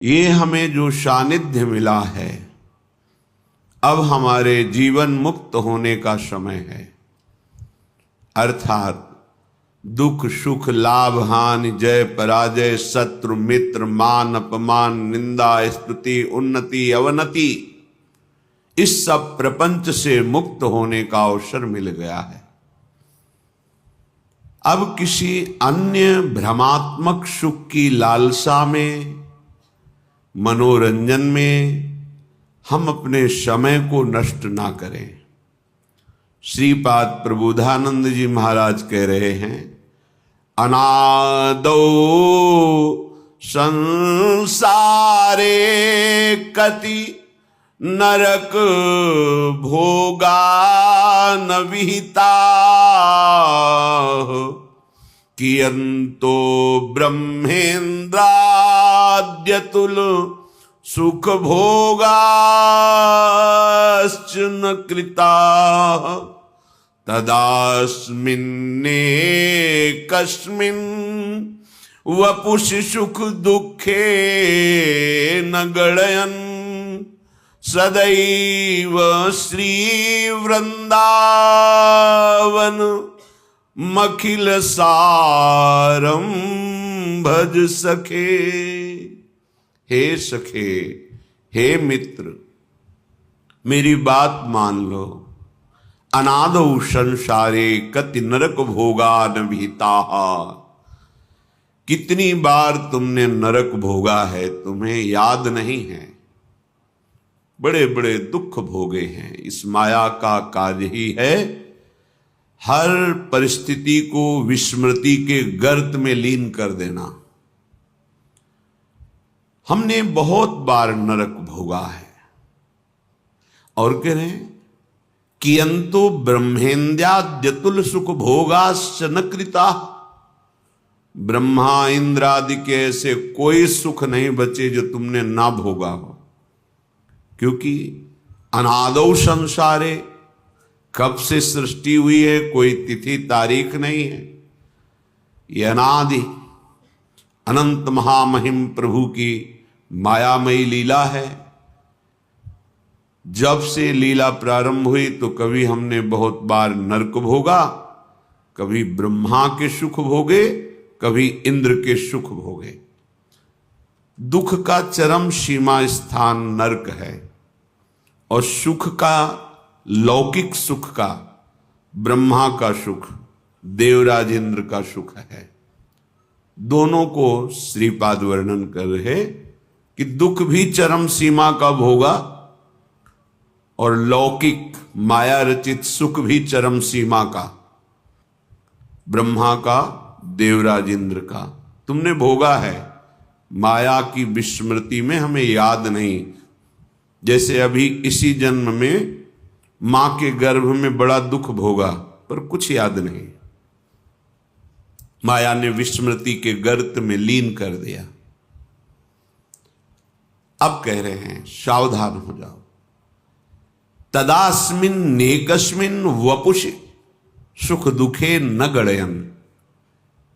ये हमें जो सानिध्य मिला है, अब हमारे जीवन मुक्त होने का समय है। अर्थात दुख सुख लाभ हानि जय पराजय शत्रु मित्र मान अपमान निंदा स्तुति उन्नति अवनति, इस सब प्रपंच से मुक्त होने का अवसर मिल गया है। अब किसी अन्य भ्रमात्मक सुख की लालसा में, मनोरंजन में हम अपने समय को नष्ट ना करें। श्रीपाद प्रबोधानंद जी महाराज कह रहे हैं, अनादौ संसारे कति नरक भोगा न विहिता, कियंतो ब्रह्मेन्द्राद्यतुल सुख भोगाश्च न कृता, तदास्मिन्ने कस्मिन् वपुषि सुख दुखे न गणयन्, सदैव श्री वृंदावन मखिल सारम भज सखे। हे सखे, हे मित्र, मेरी बात मान लो। अनादौ संसारे कति नरक भोगा न विहिता, कितनी बार तुमने नरक भोगा है, तुम्हें याद नहीं है। बड़े बड़े दुख भोगे हैं। इस माया का कार्य ही है हर परिस्थिति को विस्मृति के गर्त में लीन कर देना। हमने बहुत बार नरक भोगा है और कह रहे हैं कियंतो ब्रह्मेन्द्राद्यतुल सुख भोगाश्च न कृता, ब्रह्मा इंद्र आदि के ऐसे कोई सुख नहीं बचे जो तुमने ना भोगा हो, क्योंकि अनादौ संसारे, कब से सृष्टि हुई है कोई तिथि तारीख नहीं है। ये अनादि अनंत महामहिम प्रभु की मायामयी लीला है। जब से लीला प्रारंभ हुई तो कभी हमने बहुत बार नरक भोगा, कभी ब्रह्मा के सुख भोगे, कभी इंद्र के सुख भोगे। दुख का चरम सीमा स्थान नरक है और सुख का, लौकिक सुख का, ब्रह्मा का सुख, देवराज इंद्र का सुख है। दोनों को श्रीपाद वर्णन कर रहे कि दुख भी चरम सीमा का भोगा और लौकिक माया रचित सुख भी चरम सीमा का, ब्रह्मा का, देवराज इंद्र का तुमने भोगा है। माया की विस्मृति में हमें याद नहीं। जैसे अभी इसी जन्म में मां के गर्भ में बड़ा दुख भोगा पर कुछ याद नहीं, माया ने विस्मृति के गर्त में लीन कर दिया। अब कह रहे हैं सावधान हो जाओ। तदास्मिन नेकस्मिन वपुषि सुख दुखे न गणयन्,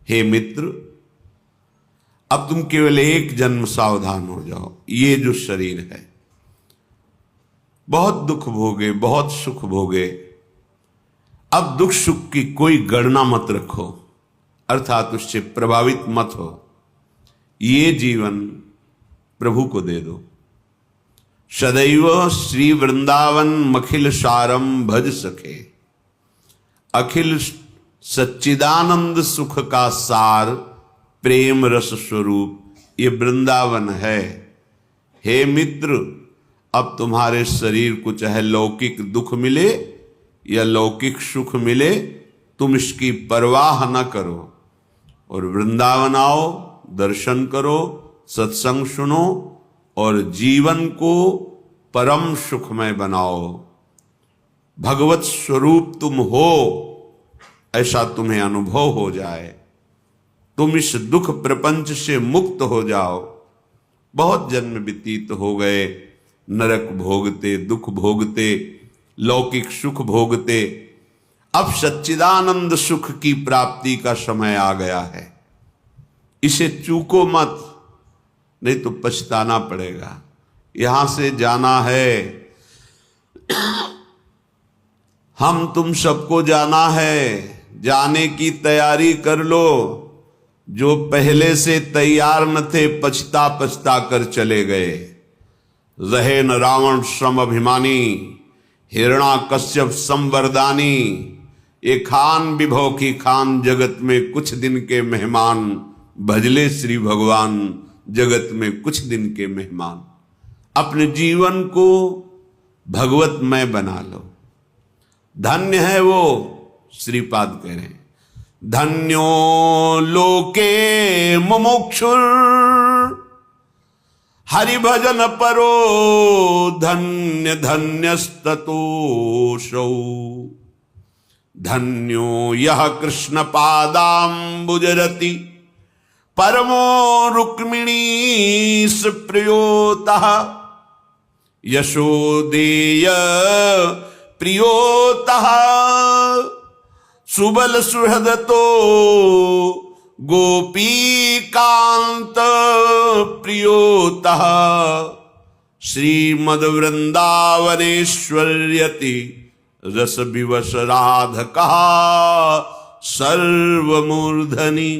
हे मित्र, अब तुम केवल एक जन्म सावधान हो जाओ। ये जो शरीर है, बहुत दुख भोगे, बहुत सुख भोगे, अब दुख सुख की कोई गणना मत रखो, अर्थात उससे प्रभावित मत हो। ये जीवन प्रभु को दे दो। सदैव श्री वृंदावन मखिल सारम भज सके, अखिल सच्चिदानंद सुख का सार प्रेम रस स्वरूप ये वृंदावन है। हे मित्र, अब तुम्हारे शरीर को चाहे लौकिक दुख मिले या लौकिक सुख मिले, तुम इसकी परवाह न करो और वृंदावन आओ, दर्शन करो, सत्संग सुनो और जीवन को परम सुखमय बनाओ। भगवत स्वरूप तुम हो, ऐसा तुम्हें अनुभव हो जाए, तुम इस दुख प्रपंच से मुक्त हो जाओ। बहुत जन्म व्यतीत हो गए नरक भोगते, दुख भोगते, लौकिक सुख भोगते। अब सच्चिदानंद सुख की प्राप्ति का समय आ गया है। इसे चूको मत, नहीं तो पछताना पड़ेगा। यहां से जाना है, हम तुम सबको जाना है, जाने की तैयारी कर लो। जो पहले से तैयार न थे पछता पछता कर चले गए। रहे न रावण श्रम अभिमानी, हिरणा कश्यप संवरदानी। ये खान विभव की खान, जगत में कुछ दिन के मेहमान। भजले श्री भगवान, जगत में कुछ दिन के मेहमान। अपने जीवन को भगवतमय बना लो। धन्य है वो, श्रीपाद कह रहे हैं, धन्यो लोके मुमुक्षुर हरि भजन परो, धन्य धन्यस्ततोषौ। धन्यो यह कृष्ण पादाम्बुजरति, परमो रुक्मिणीश प्रियोतः। यशोदेय प्रियोतः, सुबल सुहृदतो गोपीकांत प्रियोतः। श्रीमद वृंदावनेश्वर्यति रस विवश राधका सर्वमूर्धनि।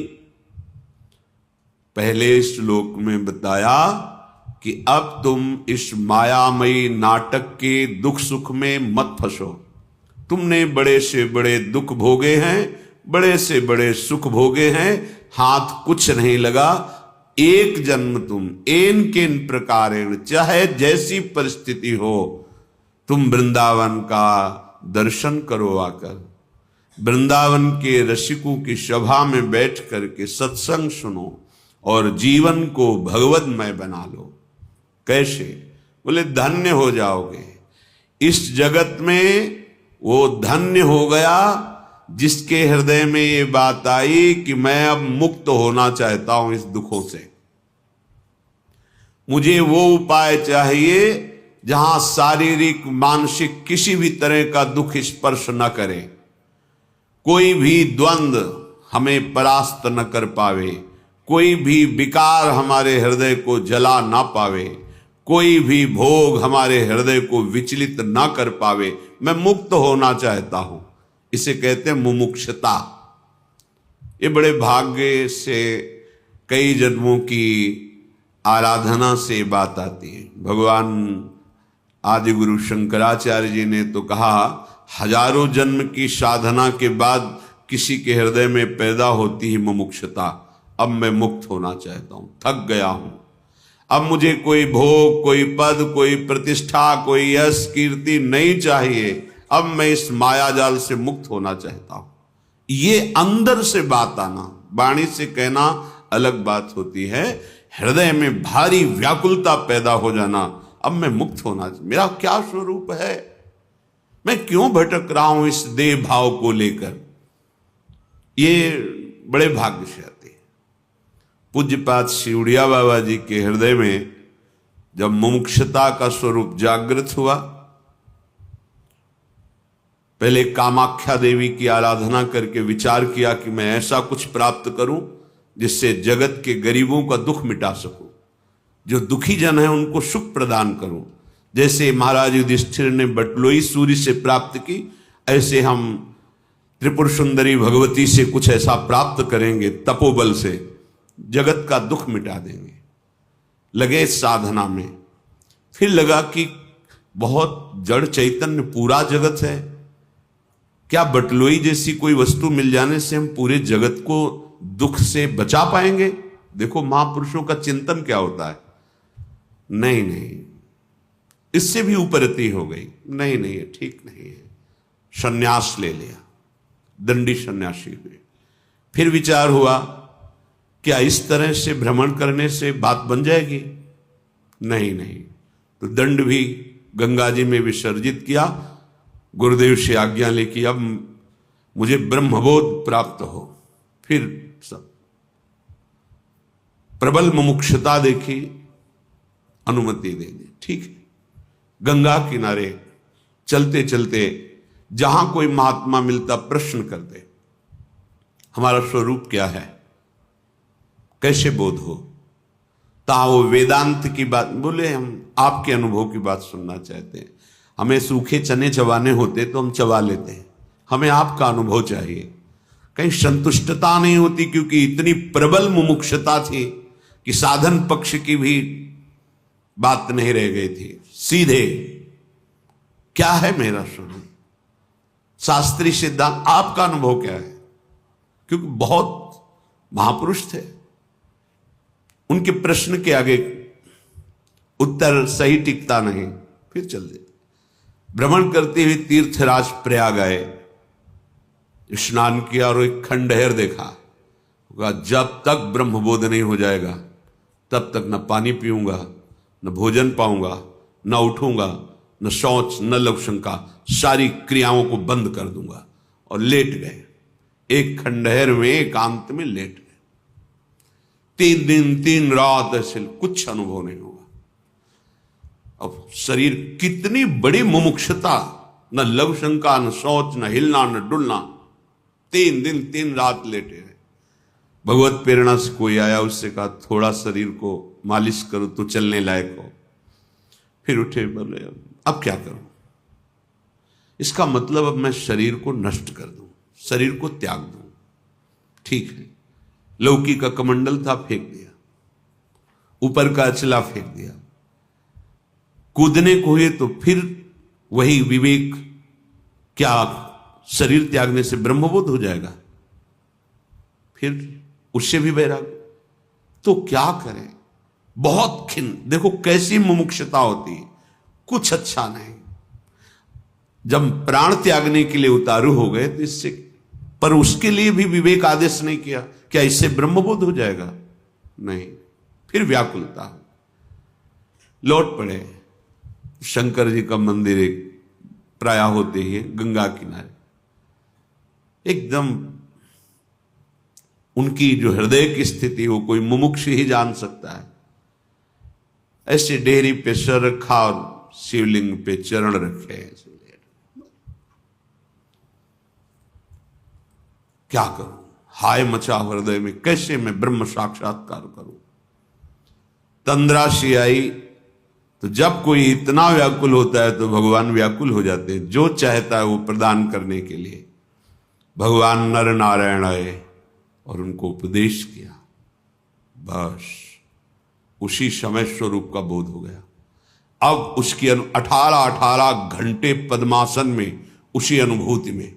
पहले श्लोक में बताया कि अब तुम इस मायामयी नाटक के दुख सुख में मत फंसो। तुमने बड़े से बड़े दुख भोगे हैं, बड़े से बड़े सुख भोगे हैं, हाथ कुछ नहीं लगा। एक जन्म तुम एन केन प्रकारेण, चाहे जैसी परिस्थिति हो, तुम वृंदावन का दर्शन करो। आकर वृंदावन के रसिकों की सभा में बैठ करके सत्संग सुनो और जीवन को भगवतमय बना लो। कैसे? बोले धन्य हो जाओगे। इस जगत में वो धन्य हो गया जिसके हृदय में ये बात आई कि मैं अब मुक्त होना चाहता हूं इस दुखों से। मुझे वो उपाय चाहिए जहां शारीरिक मानसिक किसी भी तरह का दुख स्पर्श न करे, कोई भी द्वंद्व हमें परास्त न कर पावे, कोई भी विकार हमारे हृदय को जला ना पावे, कोई भी भोग हमारे हृदय को विचलित ना कर पावे। मैं मुक्त होना चाहता हूं। इसे कहते हैं मुमुक्षता। ये बड़े भाग्य से कई जन्मों की आराधना से बात आती है। भगवान आदि गुरु शंकराचार्य जी ने तो कहा, हजारों जन्म की साधना के बाद किसी के हृदय में पैदा होती है मुमुक्षता। अब मैं मुक्त होना चाहता हूं, थक गया हूं। अब मुझे कोई भोग, कोई पद, कोई प्रतिष्ठा, कोई यश कीर्ति नहीं चाहिए। अब मैं इस माया जाल से मुक्त होना चाहता हूं। ये अंदर से बात आना, वाणी से कहना अलग बात होती है। हृदय में भारी व्याकुलता पैदा हो जाना, अब मैं मुक्त होना, मेरा क्या स्वरूप है, मैं क्यों भटक रहा हूं इस देह भाव को लेकर। ये बड़े भाग्य से आते हैं। पूज्यपाद शिवड़िया बाबा जी के हृदय में जब मुमुक्षता का स्वरूप जागृत हुआ, पहले कामाख्या देवी की आराधना करके विचार किया कि मैं ऐसा कुछ प्राप्त करूं जिससे जगत के गरीबों का दुख मिटा सकूं, जो दुखी जन है उनको सुख प्रदान करूं। जैसे महाराज युधिष्ठिर ने बटलोई सूर्य से प्राप्त की, ऐसे हम त्रिपुर सुंदरी भगवती से कुछ ऐसा प्राप्त करेंगे, तपोबल से जगत का दुख मिटा देंगे। लगे साधना में। फिर लगा कि बहुत जड़ चैतन्य पूरा जगत है, क्या बटलोई जैसी कोई वस्तु मिल जाने से हम पूरे जगत को दुख से बचा पाएंगे? देखो महापुरुषों का चिंतन क्या होता है। नहीं नहीं, इससे भी ऊपरती हो गई। नहीं नहीं, ठीक नहीं है। संन्यास ले लिया, दंडी सन्यासी हुए। फिर विचार हुआ, क्या इस तरह से भ्रमण करने से बात बन जाएगी? नहीं नहीं, तो दंड भी गंगा जी में विसर्जित किया। गुरुदेव से आज्ञा लेकी, अब मुझे ब्रह्मबोध प्राप्त हो। फिर सब प्रबल मुमुक्षता देखी, अनुमति दे दी। ठीक है, गंगा किनारे चलते चलते जहां कोई महात्मा मिलता प्रश्न कर दे, हमारा स्वरूप क्या है, कैसे बोध हो। ताओ वेदांत की बात बोले, हम आपके अनुभव की बात सुनना चाहते हैं। हमें सूखे चने चबाने होते तो हम चबा लेते हैं, हमें आपका अनुभव चाहिए। कहीं संतुष्टता नहीं होती, क्योंकि इतनी प्रबल मुमुक्षता थी कि साधन पक्ष की भी बात नहीं रह गई थी। सीधे क्या है मेरा स्वरूप, शास्त्रीय सिद्धांत, आपका अनुभव क्या है? क्योंकि बहुत महापुरुष थे, उनके प्रश्न के आगे उत्तर सही टिकता नहीं, फिर चल देते। भ्रमण करते हुए तीर्थराज प्रयाग आए, स्नान किया और एक खंडहर देखा। जब तक ब्रह्मबोध नहीं हो जाएगा तब तक न पानी पीऊंगा, न भोजन पाऊंगा, न उठूंगा, न शौच, न लवशंका, सारी क्रियाओं को बंद कर दूंगा। और लेट गए, एक खंडहर में एकांत में लेट गए। 3 दिन 3 रात ऐसे कुछ अनुभव नहीं हुआ। अब शरीर कितनी बड़ी मुमुक्षता, न लवशंका, न शौच, न हिलना, न डुलना। 3 दिन 3 रात लेटे रहे। भगवत प्रेरणा से कोई आया, उससे कहा थोड़ा शरीर को मालिश करो तो चलने लायक हो। फिर उठे, बोले अब क्या करूं? इसका मतलब अब मैं शरीर को नष्ट कर दूं, शरीर को त्याग दूं। ठीक है, लौकी का कमंडल था, फेंक दिया, ऊपर का अचला फेंक दिया। कूदने को हुए तो फिर वही विवेक, क्या शरीर त्यागने से ब्रह्मबोध हो जाएगा? फिर उससे भी बैराग। तो क्या करें? बहुत खिन्न, देखो कैसी मुमुक्षता होती है, कुछ अच्छा नहीं। जब प्राण त्यागने के लिए उतारू हो गए तो इससे, पर उसके लिए भी विवेक आदेश नहीं किया, क्या इससे ब्रह्मबोध हो जाएगा? नहीं। फिर व्याकुलता, लौट पड़े। शंकर जी का मंदिर एक प्राय होते ही गंगा किनारे, एकदम उनकी जो हृदय की स्थिति हो कोई मुमुक्ष ही जान सकता है। ऐसे डेहरी पे सर रखा और शिवलिंग पे चरण रखे। क्या करूं? हाय मचा हृदय में, कैसे मैं ब्रह्म साक्षात्कार करूं? तंद्राशी आई। तो जब कोई इतना व्याकुल होता है तो भगवान व्याकुल हो जाते हैं, जो चाहता है वो प्रदान करने के लिए। भगवान नर नारायण आए और उनको उपदेश किया। बस उसी समय स्वरूप का बोध हो गया। अब उसकी 18 घंटे पद्मासन में, उसी अनुभूति में,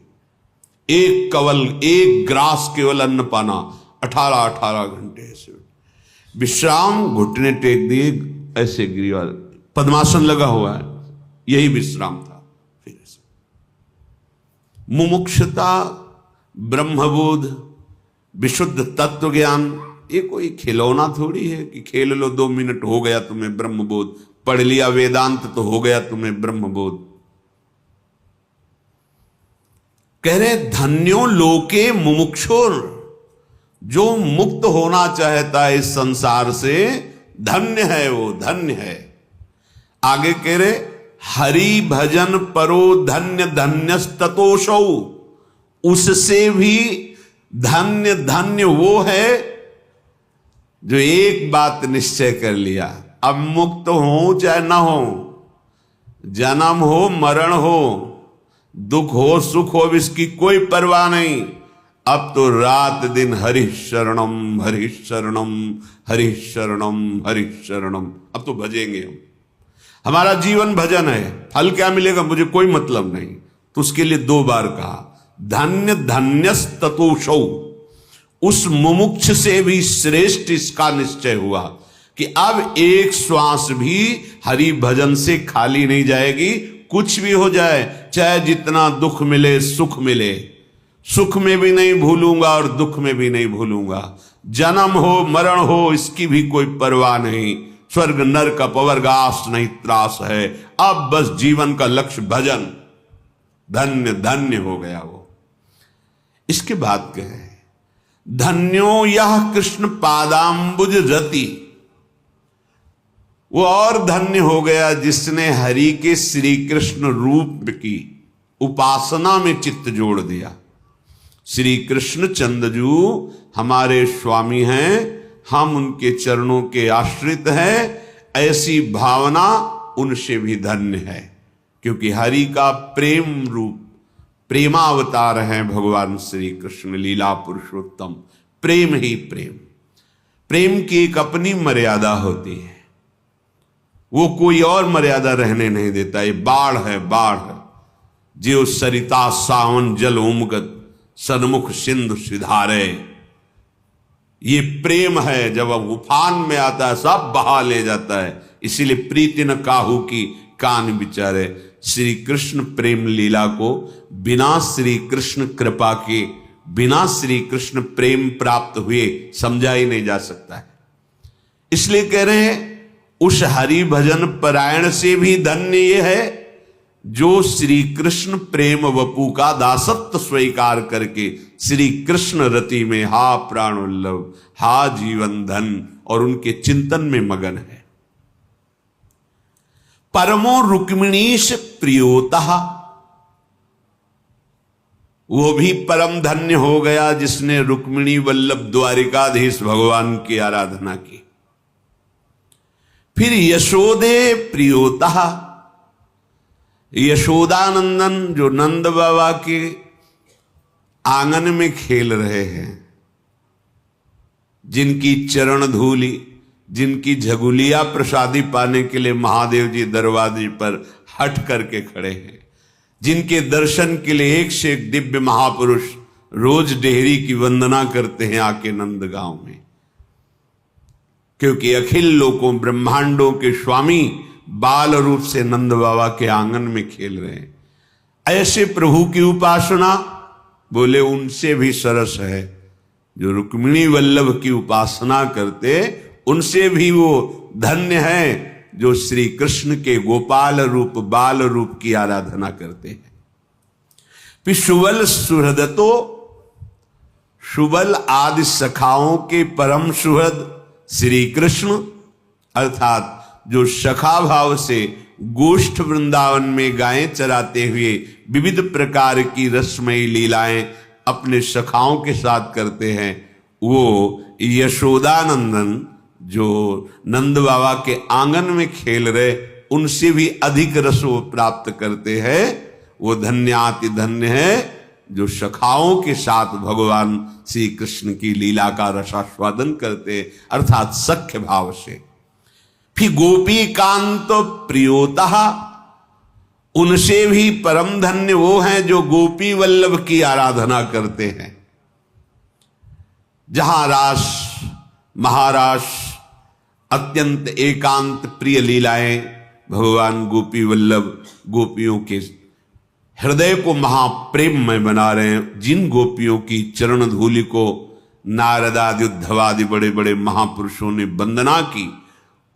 एक कवल, एक ग्रास केवल अन्न पाना, 18 घंटे ऐसे विश्राम, घुटने टेक दिए, ऐसे गिरिवाल, पद्मासन लगा हुआ है, यही विश्राम था। फिर ऐसे मुमुक्षता, ब्रह्मबोध, विशुद्ध तत्व ज्ञान, ये कोई खिलौना थोड़ी है कि खेल लो 2 मिनट हो गया तुम्हें ब्रह्मबोध, पढ़ लिया वेदांत तो हो गया तुम्हें ब्रह्मबोध। कह रहे धन्यो लोके मुमुक्षुर, जो मुक्त होना चाहता है इस संसार से, धन्य है वो, धन्य है। आगे कह रहे हरि भजन परो धन्य धन्यस्ततोषौ, उससे भी धन्य धन्य वो है जो एक बात निश्चय कर लिया, अब मुक्त हो चाहे ना हो, जन्म हो मरण हो, दुख हो सुख हो, इसकी कोई परवाह नहीं। अब तो रात दिन हरि शरणम हरि शरणम हरि शरणम हरि शरणम, अब तो भजेंगे हम। हमारा जीवन भजन है, फल क्या मिलेगा मुझे कोई मतलब नहीं। तो उसके लिए 2 बार कहा धन्य धन्यस्ततोषौ, उस मुमुक्ष से भी श्रेष्ठ इसका निश्चय हुआ कि अब एक श्वास भी हरि भजन से खाली नहीं जाएगी। कुछ भी हो जाए, चाहे जितना दुख मिले सुख मिले, सुख में भी नहीं भूलूंगा और दुख में भी नहीं भूलूंगा। जन्म हो मरण हो, इसकी भी कोई परवाह नहीं। स्वर्ग नरक अपवर्गास नहीं त्रास है, अब बस जीवन का लक्ष्य भजन। धन्य धन्य हो गया वो। इसके बाद कहे धन्यो यह कृष्ण पादाम्बुज रति, वो और धन्य हो गया जिसने हरि के श्री कृष्ण रूप की उपासना में चित्त जोड़ दिया। श्री कृष्ण चंद्रजू हमारे स्वामी हैं, हम उनके चरणों के आश्रित हैं, ऐसी भावना उनसे भी धन्य है। क्योंकि हरि का प्रेम रूप, प्रेमावतार हैं भगवान श्री कृष्ण, लीला पुरुषोत्तम। प्रेम ही प्रेम, प्रेम की एक अपनी मर्यादा होती है, वो कोई और मर्यादा रहने नहीं देता। ये बाढ़ है, बाढ़ जो सरिता सावन जल उमगत, सन्मुख सिंधु सिधारे। ये प्रेम है, जब अब उफान में आता है सब बहा ले जाता है। इसीलिए प्रीति न काहू की कान बिचारे। श्री कृष्ण प्रेम लीला को बिना श्री कृष्ण कृपा के, बिना श्री कृष्ण प्रेम प्राप्त हुए समझा ही नहीं जा सकता है। इसलिए कह रहे हैं उस हरि भजन परायण से भी धन्य ये है जो श्री कृष्ण प्रेम वपु का दासत्व स्वीकार करके श्री कृष्ण रति में हा प्राणोल्लभ, हा जीवन धन और उनके चिंतन में मगन है। परमो रुक्मिणीश प्रियोतः, वो भी परम धन्य हो गया जिसने रुक्मिणी वल्लभ द्वारिकाधीश भगवान की आराधना की। फिर यशोदे प्रियोतः, यशोदानंदन जो नंद बाबा के आंगन में खेल रहे हैं, जिनकी चरण धूली, जिनकी झगुलिया प्रसादी पाने के लिए महादेव जी दरवाजे पर हट करके खड़े हैं, जिनके दर्शन के लिए एक से एक दिव्य महापुरुष रोज डेहरी की वंदना करते हैं आके नंदगांव में। क्योंकि अखिल लोकों ब्रह्मांडों के स्वामी बाल रूप से नंद बाबा के आंगन में खेल रहे हैं। ऐसे प्रभु की उपासना बोले उनसे भी सरस है। जो रुक्मिणी वल्लभ की उपासना करते उनसे भी वो धन्य है जो श्री कृष्ण के गोपाल रूप बाल रूप की आराधना करते हैं। फिर सुबल सुहृदतो, सुबल आदि सखाओं के परम सुहृद श्री कृष्ण, अर्थात जो सखा भाव से गोष्ठ वृंदावन में गायें चराते हुए विविध प्रकार की रसमयी लीलाएं अपने सखाओं के साथ करते हैं, वो यशोदानंदन जो नंद बाबा के आंगन में खेल रहे उनसे भी अधिक रस वो प्राप्त करते हैं। वो धन्याति धन्य है जो सखाओं के साथ भगवान श्री कृष्ण की लीला का रसास्वादन करते, अर्थात सख्य भाव से। फिर गोपी कांत प्रियोतः, उनसे भी परम धन्य वो हैं जो गोपी वल्लभ की आराधना करते हैं। जहां रास महारास अत्यंत एकांत प्रिय लीलाएं भगवान गोपी वल्लभ गोपियों के हृदय को महाप्रेम में बना रहे हैं। जिन गोपियों की चरण धूलि को नारदादि उद्धवादि बड़े बड़े महापुरुषों ने वंदना की,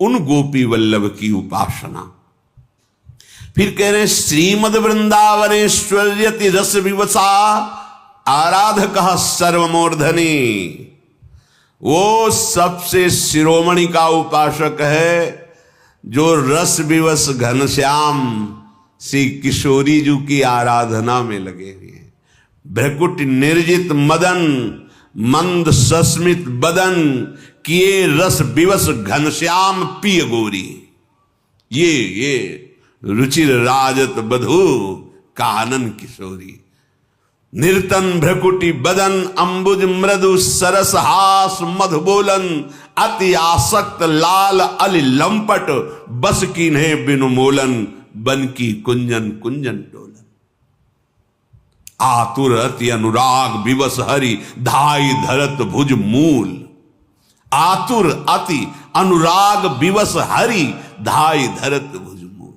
उन गोपी वल्लभ की उपासना। फिर कह रहे हैं श्रीमद वृंदावनेश्वर्यति रस विवसा आराधक सर्वमूर्धनि, वो सबसे शिरोमणि का उपासक है जो रस विवश घनश्याम श्री किशोरी जी की आराधना में लगे हुए हैं। भ्रकुट निर्जित मदन मंद सस्मित बदन किए रस विवश घनश्याम पिय गोरी, ये रुचिर राजत बधू कानन किशोरी। निर्तन भ्रकुटी बदन अंबुज मृदु सरस हास मधु बोलन अति आसक्त लाल अली लंपट बस कीन्हे बिनु मोलन बन की कुंजन कुंजन डोलन। आतुर अति अनुराग विवश हरि धाई धरत भुज मूल, आतुर अति अनुराग विवश हरि धाई धरत भुज मूल।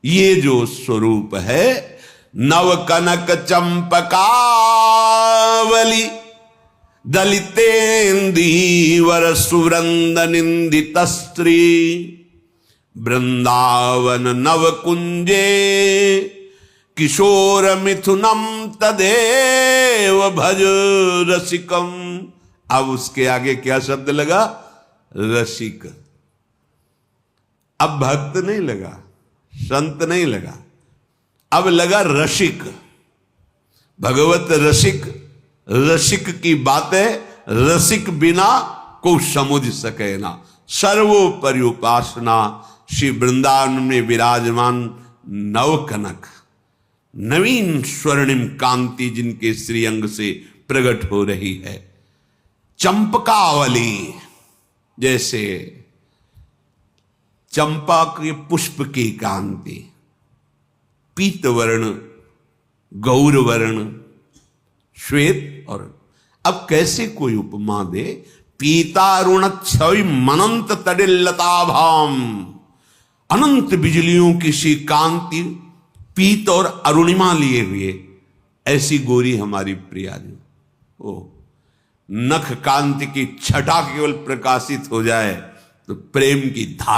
ये जो स्वरूप है नव कनक चंपकावली दलितेन्दीवर सुवृंद निंदित स्त्री वृंदावन नव कुंजे किशोर मिथुनम तदेव भज रसिकम। अब उसके आगे क्या शब्द लगा? रसिक। अब भक्त नहीं लगा, संत नहीं लगा, अब लगा रसिक। भगवत रसिक, रसिक की बातें रसिक बिना को समुझ सके ना। सर्वोपरि उपासना श्री वृंदावन में विराजमान नव कनक, नवीन स्वर्णिम कांति जिनके श्रीअंग से प्रकट हो रही है। चंपकावली, जैसे चंपा के पुष्प की कांति, पीत वर्ण, गौर वर्ण, श्वेत। और अब कैसे कोई उपमा दे? पीतारुण छवि मनंत तडिल्लताभाम, अनंत बिजलियों की सी कांति, पीत और अरुणिमा लिए हुए ऐसी गोरी हमारी प्रिया जी। ओ नख कांति की छटा केवल प्रकाशित हो जाए तो प्रेम की धारा